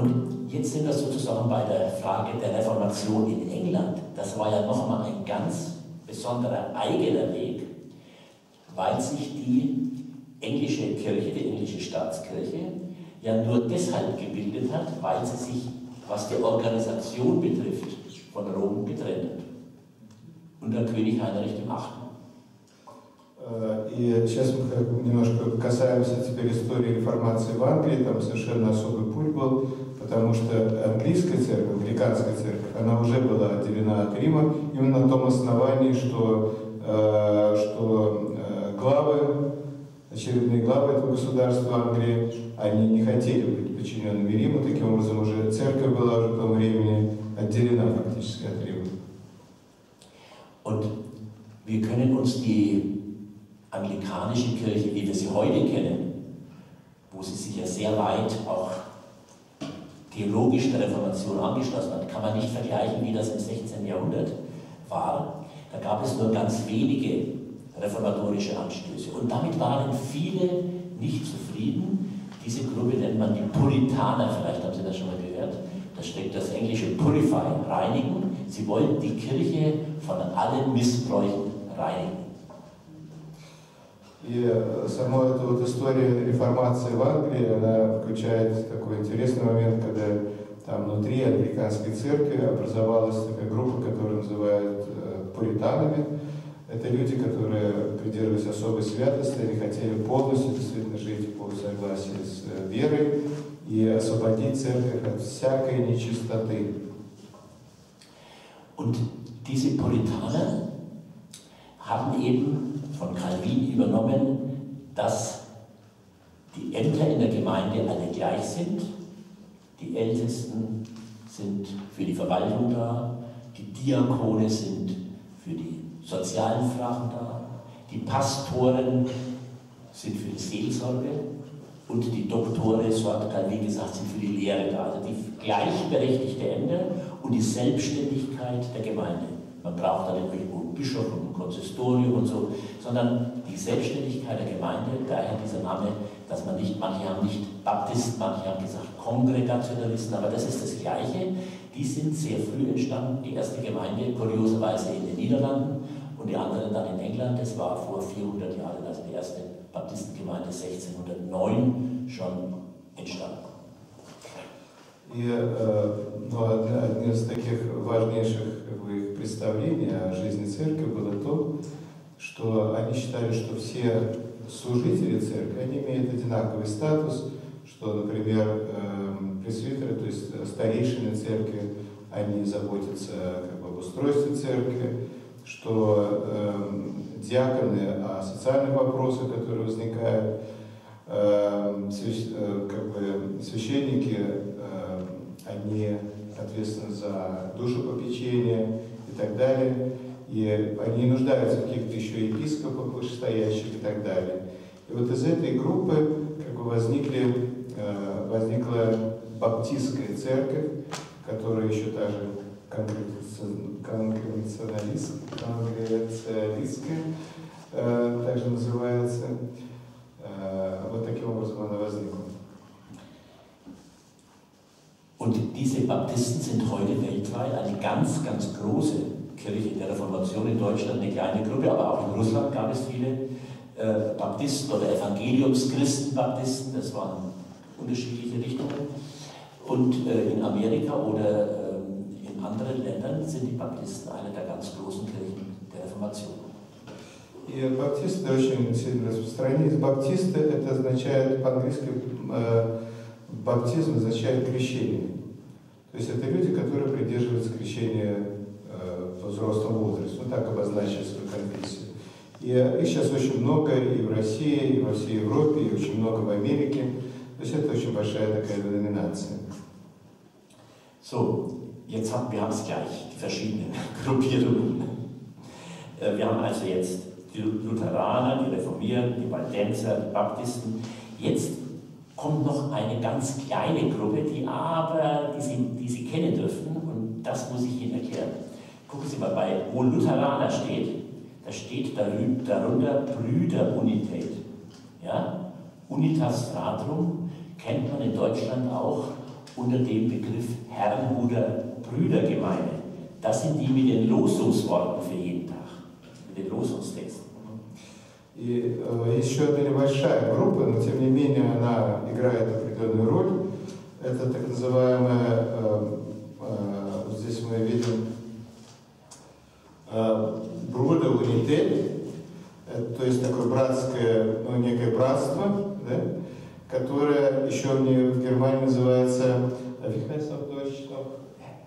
Und jetzt sind wir sozusagen bei der Frage der Reformation in England. Das war ja nochmal ein ganz besonderer eigener Weg, weil sich die englische Kirche, die englische Staatskirche, ja nur deshalb gebildet hat, weil sie sich, was die Organisation betrifft, von Rom getrennt hat. Unter König Heinrich VIII. И сейчас мы немножко касаемся теперь истории реформации в Англии. Там совершенно особый путь был, потому что английская церковь, англиканская церковь, она уже была отделена от Рима именно на том основании, что главы, очередные главы этого государства Англии, они не хотели быть подчиненными Риму. Таким образом, уже церковь была уже к тому времени отделена фактически от Рима. Und wir können uns die anglikanische Kirche, wie wir sie heute kennen, wo sie sich ja sehr weit auch theologisch der Reformation angeschlossen hat, kann man nicht vergleichen, wie das im 16. Jahrhundert war. Da gab es nur ganz wenige reformatorische Anstöße. Und damit waren viele nicht zufrieden. Diese Gruppe nennt man die Puritaner, vielleicht haben Sie das schon mal gehört. Da steckt das englische Purify, reinigen. Sie wollten die Kirche von allen Missbräuchen reinigen. И сама эта вот история реформации в Англии, она включает такой интересный момент, когда там внутри англиканской церкви образовалась такая группа, которую называют пуританами. Это люди, которые придерживались особой святости, они хотели полностью действительно жить по согласии с верой и освободить церковь от всякой нечистоты. Und diese Puritaner haben eben von Calvin übernommen, dass die Ämter in der Gemeinde alle gleich sind. Die Ältesten sind für die Verwaltung da, die Diakone sind für die sozialen Fragen da, die Pastoren sind für die Seelsorge und die Doktore, so hat Calvin gesagt, sind für die Lehre da. Also die gleichberechtigte Ämter und die Selbstständigkeit der Gemeinde. Man braucht da nicht einen Bischof und ein Konsistorium und so, sondern die Selbstständigkeit der Gemeinde, daher dieser Name, dass man nicht, manche haben nicht Baptisten, manche haben gesagt Kongregationalisten, aber das ist das Gleiche. Die sind sehr früh entstanden, die erste Gemeinde kurioserweise in den Niederlanden und die anderen dann in England. Das war vor 400 Jahren, also die erste Baptistengemeinde 1609 schon entstanden. И одно из таких важнейших представлений о жизни церкви было то, что они считали, что все служители церкви, они имеют одинаковый статус, что, например, пресвитеры, то есть старейшины церкви, они заботятся об устройстве церкви, что диаконы о социальных вопросах, которые возникают, священники, они ответственны за душепопечение и так далее, и они нуждаются в каких-то еще епископах вышестоящих и так далее. И вот из этой группы возникла баптистская церковь, которая еще даже конгрегационалистская также называется. Вот таким образом она возникла. Und diese Baptisten sind heute weltweit eine ganz, ganz große Kirche der Reformation. In Deutschland eine kleine Gruppe, aber auch in Russland gab es viele Baptisten oder Evangeliumschristen-Baptisten, das waren unterschiedliche Richtungen. Und in Amerika oder in anderen Ländern sind die Baptisten eine der ganz großen Kirchen der Reformation. И баптисты очень сильно распространились. Баптисты, это означает по-английски, баптизм означает крещение. То есть это люди, которые придерживаются крещения по взрослому возрасту, ну так обозначили свою конфессию. И их сейчас очень много и в России, и во всей Европе, и очень много в Америке. То есть это очень большая такая деноминация. So, jetzt haben wir es gleich, die verschiedenen Gruppierungen. Wir haben also jetzt die Lutheraner, die Reformierten, die Waldenser, die Baptisten. Jetzt kommt noch eine ganz kleine Gruppe, die Sie kennen dürfen, und das muss ich Ihnen erklären. Gucken Sie mal, wo Lutheraner steht, da steht darunter Brüderunität. Ja? Unitas Fratrum kennt man in Deutschland auch unter dem Begriff Herrnhuter Brüdergemeinde. Das sind die mit den Losungsworten für jeden Tag, mit den Losungstexten. И еще одна небольшая группа, но тем не менее она играет определенную роль. Это так называемая, здесь мы видим, Bruder Unität, то есть такое братское, ну, некое братство, да, которое еще в Германии называется, wie heißt auf Deutsch noch?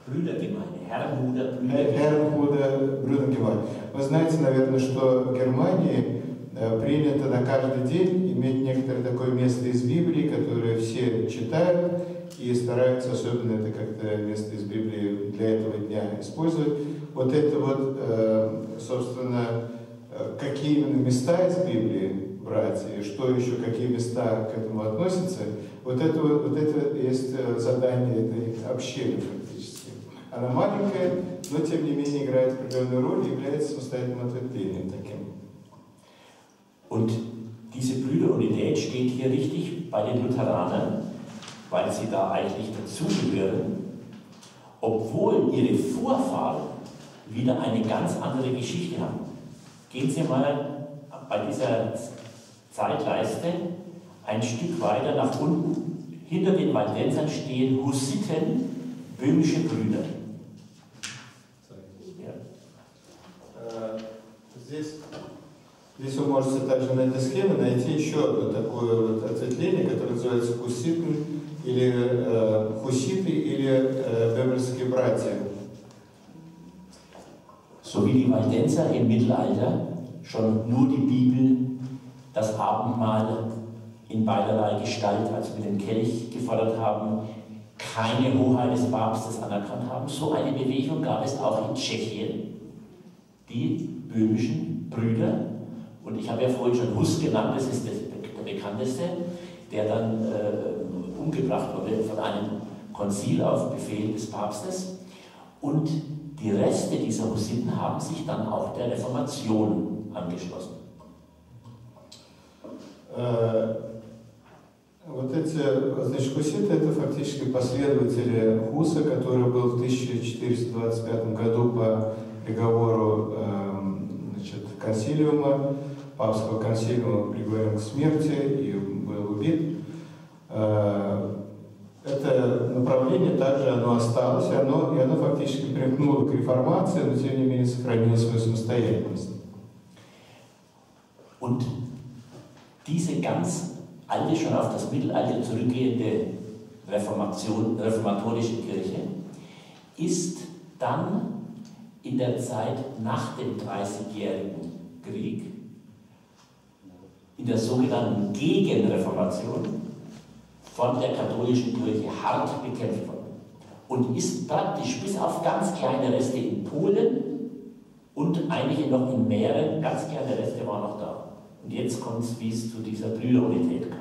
Brüdergemeinde, Herrnhuter Brüdergemeinde. Вы знаете, наверное, что в Германии принято на каждый день иметь некоторое такое место из Библии, которое все читают и стараются, особенно это как-то место из Библии для этого дня использовать. Вот это вот, собственно, какие именно места из Библии брать, и что еще, какие места к этому относятся, вот это есть задание этой общины фактически. Она маленькая, но тем не менее играет определенную роль и является самостоятельным ответвлением таким. Und diese Brüderunität steht hier richtig bei den Lutheranern, weil sie da eigentlich dazugehören, obwohl ihre Vorfahren wieder eine ganz andere Geschichte haben. Gehen Sie mal bei dieser Zeitleiste ein Stück weiter nach unten. Hinter den Waldensern stehen Hussiten, böhmische Brüder. Ja. Здесь вы можете также на этой схеме найти еще одно такое вот ответвление, которое называется хуситы или бöhmische братья. So wie die Waldenser im Mittelalter schon nur die Bibel, das Abendmahl in beiderlei Gestalt, also mit dem Kelch gefordert haben, keine Hoheit des Papstes anerkannt haben. So eine Bewegung gab es auch in Tschechien, die böhmischen Brüder. Und ich habe ja vorhin schon Huss genannt, das ist der bekannteste, der dann umgebracht wurde von einem Konzil auf Befehl des Papstes. Und die Reste dieser Hussiten haben sich dann auch der Reformation angeschlossen. Вот эти, значит, хуситы — это фактически последователи Хуса, который был в 1425 году по приговору значит, консилиума, папского консилиума, приговорен к смерти и был убит. Это направление также оно осталось, и оно фактически примкнуло к реформации, но тем не менее сохранило свою самостоятельность. Und diese ganz alte, schon auf das Mittelalter zurückgehende reformatorische Kirche ist dann in der Zeit nach dem Dreißigjährigen Krieg, in der sogenannten Gegenreformation, von der katholischen Kirche hart bekämpft worden und ist praktisch bis auf ganz kleine Reste in Polen und einige noch in Mähren, ganz kleine Reste waren noch da. Und jetzt kommt es, wie es zu dieser Brüderunität kam.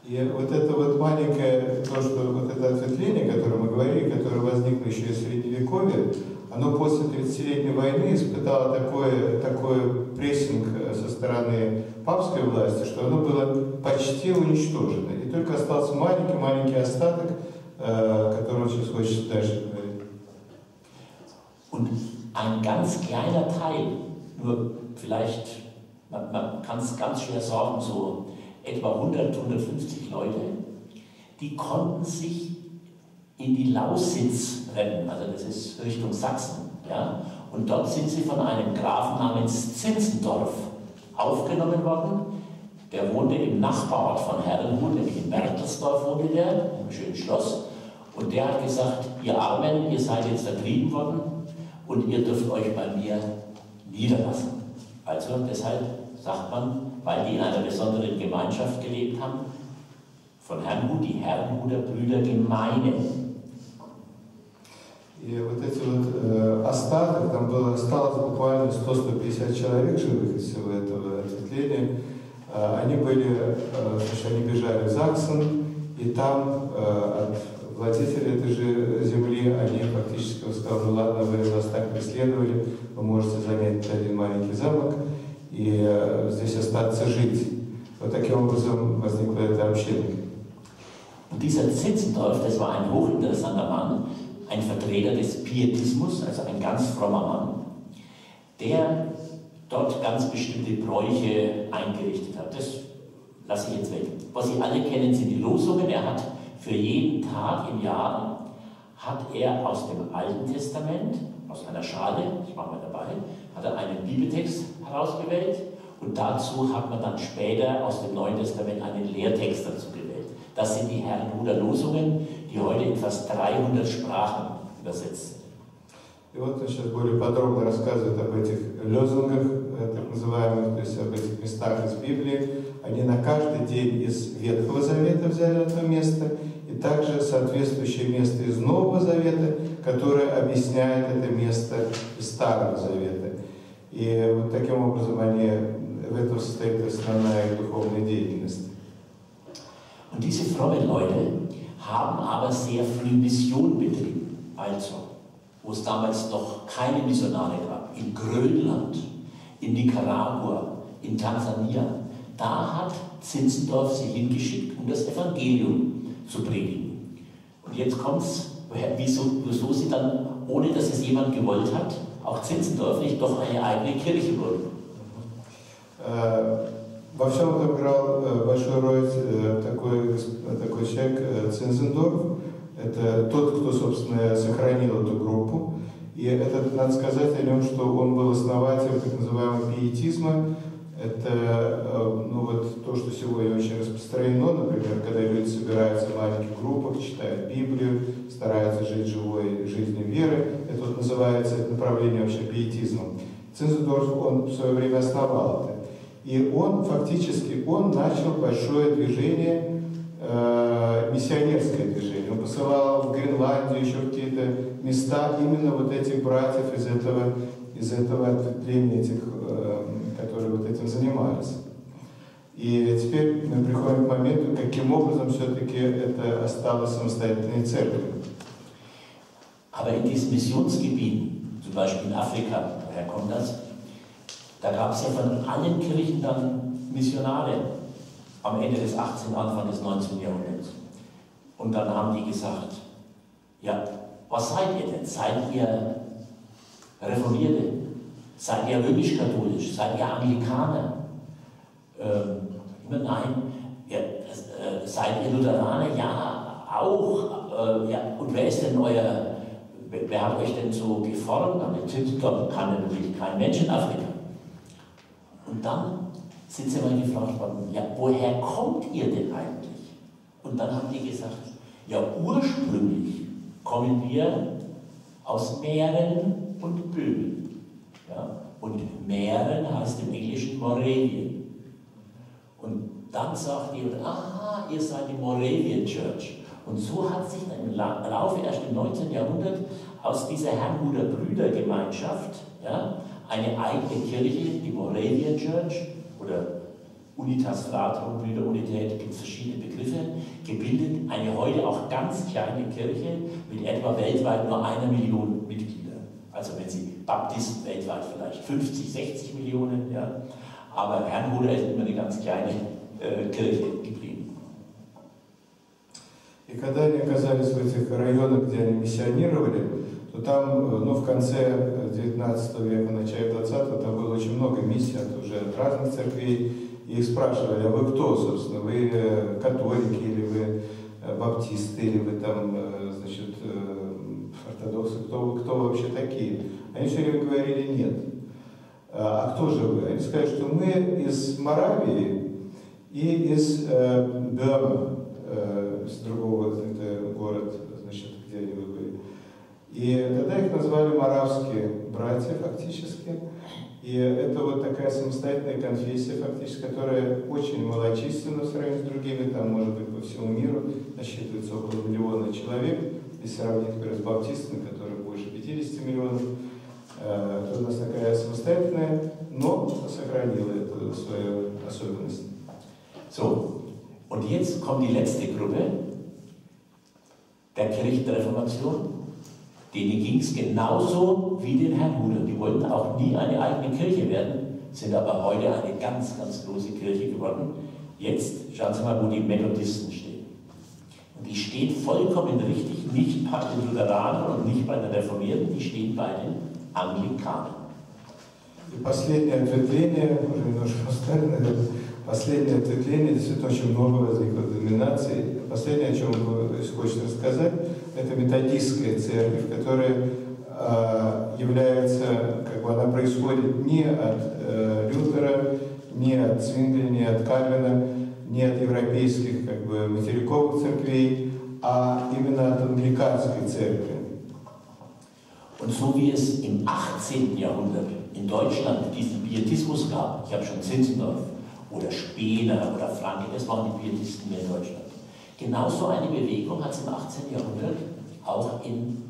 И вот это вот маленькое, то, что вот это ответвление, о котором мы говорили, которое возникло еще из Средневековья, оно после 30-летней войны испытало такой прессинг со стороны папской власти, что оно было почти уничтожено. И только остался маленький остаток, о котором сейчас хочется дальше говорить. Und ein ganz kleiner Teil, nur vielleicht, man kann es ganz schwer sagen, so etwa 100, 150 Leute, die konnten sich in die Lausitz retten, also das ist Richtung Sachsen, ja? Und dort sind sie von einem Grafen namens Zinzendorf aufgenommen worden. Der wohnte im Nachbarort von Herrnhut, nämlich in Bertelsdorf wohnte der, im schönen Schloss. Und der hat gesagt, ihr Armen, ihr seid jetzt vertrieben worden und ihr dürft euch bei mir niederlassen. Also deshalb sagt man, weil die in einer besonderen Gemeinschaft gelebt haben, von Herrnhut, die Herrnhuter Brüdergemeinde. И вот эти вот остаток, там осталось буквально 100-150 человек живых из всего этого ответвления. Они бежали в Заксен, и там от владельцев этой же земли они фактически сказали: ну ладно, вы нас так преследовали, вы можете занять один маленький замок и здесь остаться жить. Вот таким образом возникла эта община. Und dieser Zinzendorf, das war ein hochinteressanter Mann, ein Vertreter des Pietismus, also ein ganz frommer Mann, der dort ganz bestimmte Bräuche eingerichtet hat. Das lasse ich jetzt weg. Was Sie alle kennen, sind die Losungen. Er hat für jeden Tag im Jahr, hat er aus dem Alten Testament, aus einer Schale, ich mache mal dabei, hat er einen Bibeltext herausgewählt und dazu hat man dann später aus dem Neuen Testament einen Lehrtext dazu gewählt. Das sind die Herrnhuter Losungen, die heute in fast 300 Sprachen übersetzt sind. И вот он сейчас более подробно рассказывает об этих лозунгах, так называемых, то есть об этих местах из Библии. Они на каждый день из Ветхого Завета взяли это место, и также соответствующее место из Нового Завета, которое объясняет это место из Старого Завета. И вот таким образом они, в этом состоит основная их духовная деятельность. Und diese frommen Leute haben aber sehr früh Mission betrieben. Also, wo es damals noch keine Missionare gab, in Grönland, in Nicaragua, in Tansania, da hat Zinzendorf sie hingeschickt, um das Evangelium zu predigen. Und jetzt kommt es, wieso sie dann, ohne dass es jemand gewollt hat, auch Zinzendorf nicht doch eine eigene Kirche wurden. Во всем этом играл большую роль такой человек Цинцендорф. Это тот, кто, собственно, сохранил эту группу. И это, надо сказать о нем, что он был основателем так называемого пиетизма. Это ну, вот то, что сегодня очень распространено, например, когда люди собираются в маленьких группах, читают Библию, стараются жить живой жизнью веры. Это вот называется это направление вообще пиетизмом. Цинцендорф, он в свое время основал это. И он фактически, он начал большое движение, миссионерское движение. Он посылал в Гренландию, еще какие-то места именно вот этих братьев из этого ответвления, этих, которые вот этим занимались. И теперь мы приходим к моменту, каким образом все-таки это осталось самостоятельной церковью. Aber in diesen Missionsgebieten, zum Beispiel in Afrika, woher kommt das? Da gab es ja von allen Kirchen dann Missionare am Ende des 18., Anfang des 19. Jahrhunderts. Und dann haben die gesagt, ja, was seid ihr denn? Seid ihr Reformierte? Seid ihr römisch-katholisch? Seid ihr Anglikaner? Nein. Ja, seid ihr Lutheraner? Ja, auch. Ja. Und wer ist denn wer hat euch denn so geformt? Aber Zinzendorf kann natürlich kein Mensch in Afrika. Und dann sind sie mal gefragt worden, ja, woher kommt ihr denn eigentlich? Und dann haben die gesagt, ja, ursprünglich kommen wir aus Mähren und Böhmen. Ja? Und Mähren heißt im Englischen Moravian. Und dann sagt die, aha, ihr seid die Moravian Church. Und so hat sich dann im Laufe erst im 19. Jahrhundert aus dieser Herrnhuter Brüdergemeinschaft, ja, eine eigene Kirche, die Moravian Church oder Unitas Fratrum, Brüderunität, gibt es verschiedene Begriffe, gebildet, eine heute auch ganz kleine Kirche mit etwa weltweit nur 1 Million Mitglieder. Also wenn Sie Baptisten weltweit vielleicht 50, 60 Millionen, ja, aber Herrnhuter ist immer eine ganz kleine Kirche geblieben. И когда они оказались в этих районах, где они миссионировали, то там, ну, в конце 19 века, начале 20-го, там было очень много миссий уже от разных церквей. И их спрашивали, а вы кто, собственно? Вы католики, или вы баптисты, или вы там, значит, ортодоксы? Кто вы вообще такие? Они все время говорили нет. А кто же вы? Они сказали, что мы из Моравии и из Бёрма, с другого города, значит, где они были. И тогда их назвали моравские братья фактически. И это вот такая самостоятельная конфессия фактически, которая очень малочисленна в сравнении с другими. Там, может быть, по всему миру насчитывается около 1 миллиона человек. Если сравнить, например, с баптистами, которые больше 50 миллионов, то у нас такая самостоятельная, но сохранила эту свою особенность. So. Und jetzt kommt die letzte Gruppe der Kirchenreformation. Denen ging es genauso wie den Herrnhutern. Die wollten auch nie eine eigene Kirche werden, sind aber heute eine ganz, ganz große Kirche geworden. Jetzt schauen Sie mal, wo die Methodisten stehen. Und die steht vollkommen richtig, nicht bei den Lutheranern und nicht bei den Reformierten, die steht bei den Anglikanern. И последнее ответвление, уже немножко устали, наверное, последнее ответвление, действительно очень много возникло деноминаций. Последнее, о чем хочется рассказать, это методистская церковь, которая является, как бы она происходит не от Лютера, не от Цвингля, не от Кальвина, не от европейских как бы, материковых церквей, а именно от англиканской церкви. Und so wie es im 18. Jahrhundert in Deutschland diesen Pietismus gab, ich habe schon Zinzendorf oder Spener oder Franke, das waren die Pietisten hier in Deutschland. Genauso eine Bewegung hat es im 18. Jahrhundert auch in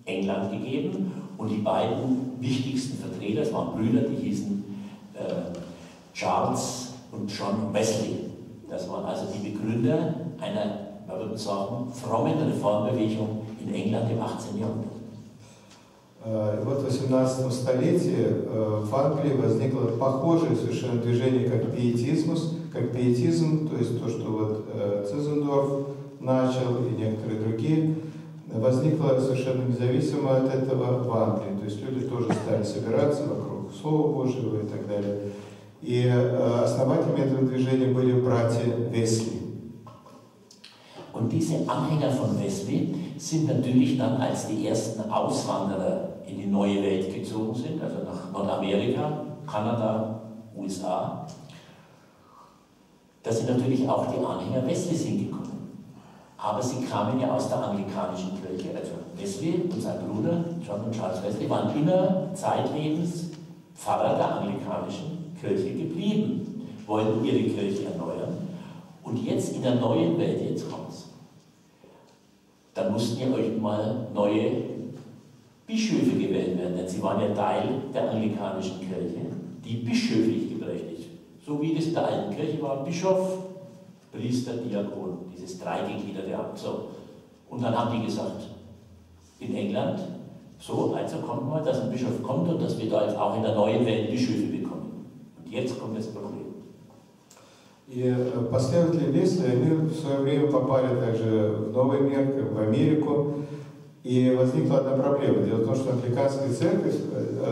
England gegeben und die beiden wichtigsten Vertreter, das waren Brüder, die hießen Charles und John Wesley. Das waren also die Begründer einer, man würde sagen, frommen Reformbewegung in England im 18. Jahrhundert. Вот в 18 столетии в Англии возникло похожее совершенно движение, как пиетизм, то есть то, что вот Цизендорф начал и некоторые другие, возникло совершенно независимо от этого в Англии. То есть люди тоже стали собираться вокруг Слова Божьего и так далее. И основателями этого движения были братья Wesley. Und diese Anhänger von Wesley sind natürlich dann, als die ersten Auswanderer in die neue Welt gezogen sind, also nach Nordamerika, Kanada, USA, da sind natürlich auch die Anhänger Wesleys hingekommen. Aber sie kamen ja aus der anglikanischen Kirche, also Wesley und sein Bruder John und Charles Wesley waren immer zeitlebens Pfarrer der anglikanischen Kirche geblieben, wollten ihre Kirche erneuern. Und jetzt in der neuen Welt, jetzt kommt's, dann mussten ja euch mal neue Bischöfe gewählt werden, denn sie waren ja Teil der anglikanischen Kirche, die bischöflich geprägt ist. So wie das in der alten Kirche war, Bischof, Priester, Diakon, dieses dreigegliederte Amt. So. Und dann haben die gesagt, in England, so, also kommt mal, dass ein Bischof kommt und dass wir da jetzt auch in der neuen Welt Bischöfe bekommen. Und jetzt kommt das Problem. И последователи Весли, они в свое время попали также в Новый мир, в Америку, и возникла одна проблема. Дело в том, что англиканская церковь,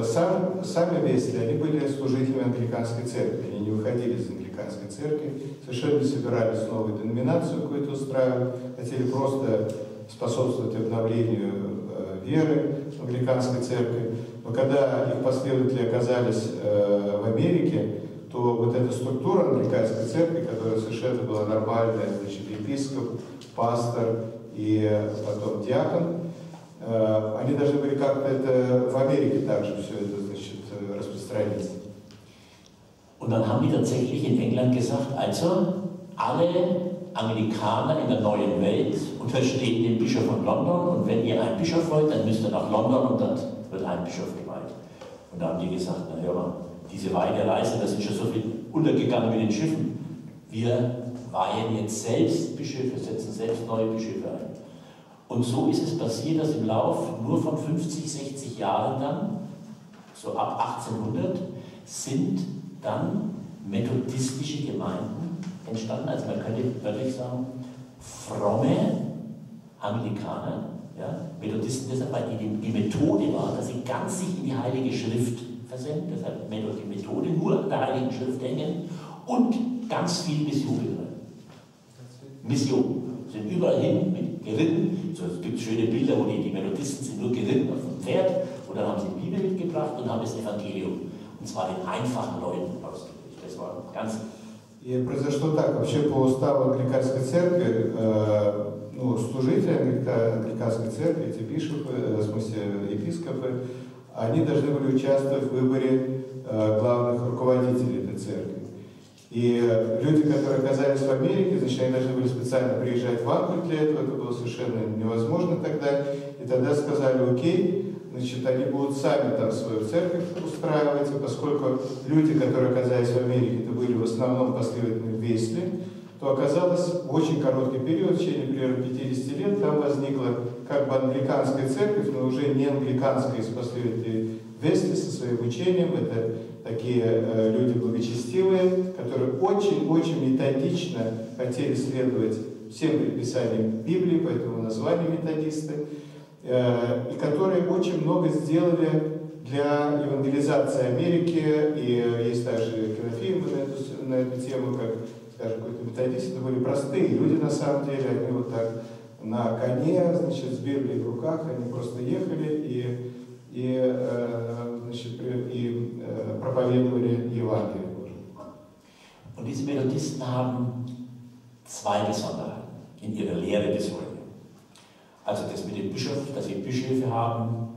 сами Весли, они были служителями англиканской церкви, они не выходили из англиканской церкви, совершенно не собирались новую деноминацию какую-то устраивать, хотели просто способствовать обновлению веры в англиканской церкви. Но когда их последователи оказались в Америке, то вот эта структура англиканской церкви, которая совершенно была нормальная, значит, епископ, пастор и потом диакон, они должны были как-то это в Америке также все это, значит, распространить. Und dann haben die tatsächlich in England gesagt, also alle Anglikaner in der neuen Welt unterstehen dem Bischof von London und wenn ihr einen Bischof wollt, dann müsst ihr nach London und dort wird ein Bischof geweiht. Und da haben die gesagt, na hör mal, diese weite Reise, da sind schon so viel untergegangen mit den Schiffen. Wir weihen jetzt selbst Bischöfe, setzen selbst neue Bischöfe ein. Und so ist es passiert, dass im Lauf nur von 50, 60 Jahren dann, so ab 1800, sind dann methodistische Gemeinden entstanden. Also man könnte wirklich sagen, fromme Anglikaner, ja, Methodisten deshalb, weil die Methode war, dass sie ganz sich in die Heilige Schrift versenken, deshalb die Methode nur an der Heiligen Schrift hängen und ganz viel Mission betreiben. Mission. Sind überall hin mit geritten, so, es gibt schöne Bilder, wo die Methodisten sind nur geritten auf dem Pferd und dann haben sie die Bibel mitgebracht und haben das Evangelium, und zwar den einfachen Leuten ausgelegt. Das war ganz... И произошло так, вообще по уставу англиканской церкви, служители англиканской церкви, эти бишопы, в смысле епископы, они должны были участвовать в выборе главных руководителей этой церкви. И люди, которые оказались в Америке, значит, они должны были специально приезжать в Англию для этого, это было совершенно невозможно тогда. И тогда сказали, окей, значит, они будут сами там свою церковь устраивать, и поскольку люди, которые оказались в Америке, это были в основном последователи Весли, то оказалось в очень короткий период, в течение примерно 50 лет, там возникла как бы англиканская церковь, но уже не англиканская из последователей Весли со своим учением. Это такие люди благочестивые, которые очень-очень методично хотели следовать всем предписаниям Библии, поэтому название методисты, и которые очень много сделали для евангелизации Америки, и есть также кинофильмы на эту тему, как, скажем, какой-то методист, это были простые люди на самом деле, они вот так на коне, значит, с Библией в руках, они просто ехали и проповедовали Евангелие Божие. Und diese Methodisten haben zwei Besonderheiten in ihrer Lehre bis heute. Also das mit dem Bischof, dass sie Bischöfe haben,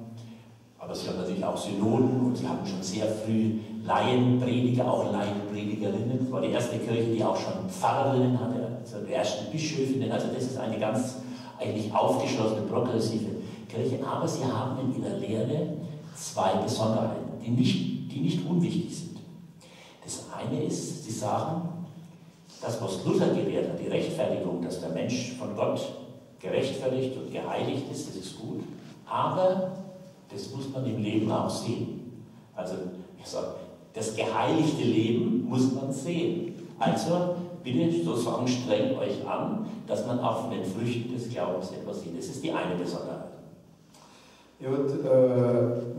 aber sie haben natürlich auch Synoden und sie hatten schon sehr früh Laienprediger, auch Laienpredigerinnen. Das war die erste Kirche, die auch schon Pfarrerinnen hatte, also die ersten Bischöfinnen. Also das ist eine ganz eigentlich aufgeschlossene, progressive Kirche. Aber sie haben in ihrer Lehre zwei Besonderheiten, die nicht unwichtig sind. Das eine ist, sie sagen, das, was Luther gelehrt hat, die Rechtfertigung, dass der Mensch von Gott gerechtfertigt und geheiligt ist, das ist gut. Aber das muss man im Leben auch sehen. Also, ich sage, das geheiligte Leben muss man sehen. Also, bitte sozusagen strengt euch an, dass man auch von den Früchten des Glaubens etwas sieht. Das ist die eine Besonderheit. И вот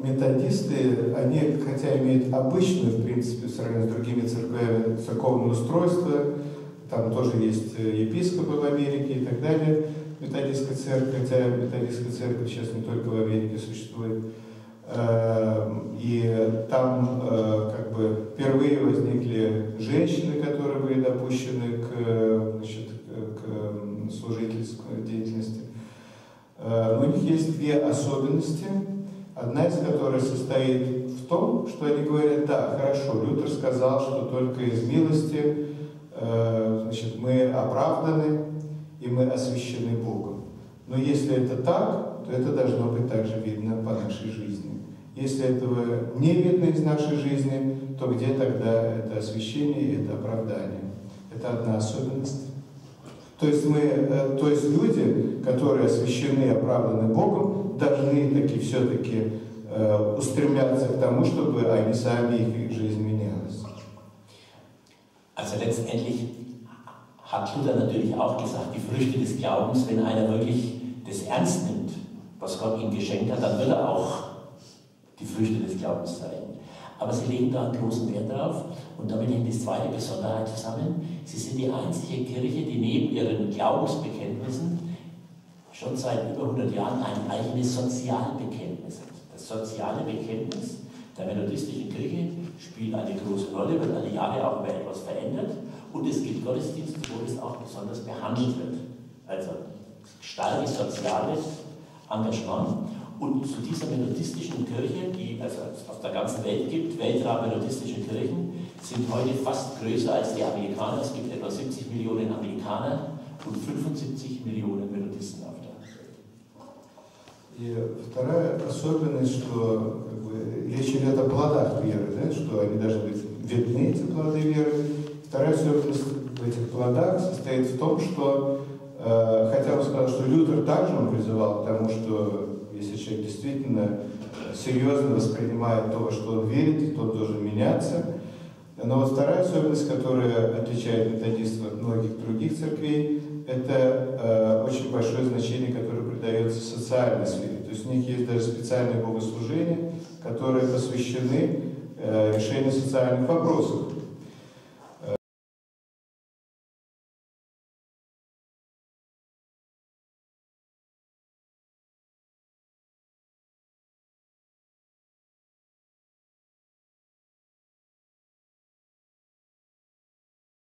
методисты, они, хотя имеют обычную, в принципе, в сравнении с другими церквями, церковное устройство, там тоже есть епископы в Америке и так далее, методистская церковь, хотя методистская церковь сейчас не только в Америке существует, и там как бы впервые возникли женщины, которые были допущены к служительской деятельности. Но у них есть две особенности, одна из которых состоит в том, что они говорят, да, хорошо, Лютер сказал, что только из милости значит, мы оправданы и мы освящены Богом. Но если это так, то это должно быть также видно по нашей жизни. Если этого не видно из нашей жизни, то где тогда это освящение и это оправдание? Это одна особенность. То есть люди, которые освящены и оправданы Богом, должны все-таки устремляться к тому, чтобы они сами, их жизнь менялась. Also letztendlich hat Luther natürlich auch gesagt, die Früchte des Glaubens, wenn einer wirklich das ernst nimmt, was Gott ihm geschenkt hat, dann wird er auch die Früchte des Glaubens zeigen. Aber sie legen da einen großen Wert drauf und damit hängt die zweite Besonderheit zusammen. Sie sind die einzige Kirche, die neben ihren Glaubensbekenntnissen schon seit über 100 Jahren ein eigenes Sozialbekenntnis hat. Das soziale Bekenntnis der methodistischen Kirche spielt eine große Rolle, wird alle Jahre auch immer etwas verändert und es gibt Gottesdienste, wo es auch besonders behandelt wird. Also starkes soziales Engagement. Und zu dieser methodistischen Kirche, die es auf der ganzen Welt gibt, weltweit methodistische Kirchen, sind heute fast größer als die Amerikaner. Es gibt etwa 70 Millionen Amerikaner und 75 Millionen Methodisten auf der Welt. И вторая особенность, что речь идет о плодах веры, да, что они должны быть видны, эти плоды веры. Вторая особенность в этих плодах состоит в том, что, хотя он сказал, что Лютер также он призывал к тому, что если человек действительно серьезно воспринимает то, во что он верит, то он должен меняться. Но вот вторая особенность, которая отличает методистов от многих других церквей, это очень большое значение, которое придается социальной сфере. То есть у них есть даже специальные богослужения, которые посвящены решению социальных вопросов.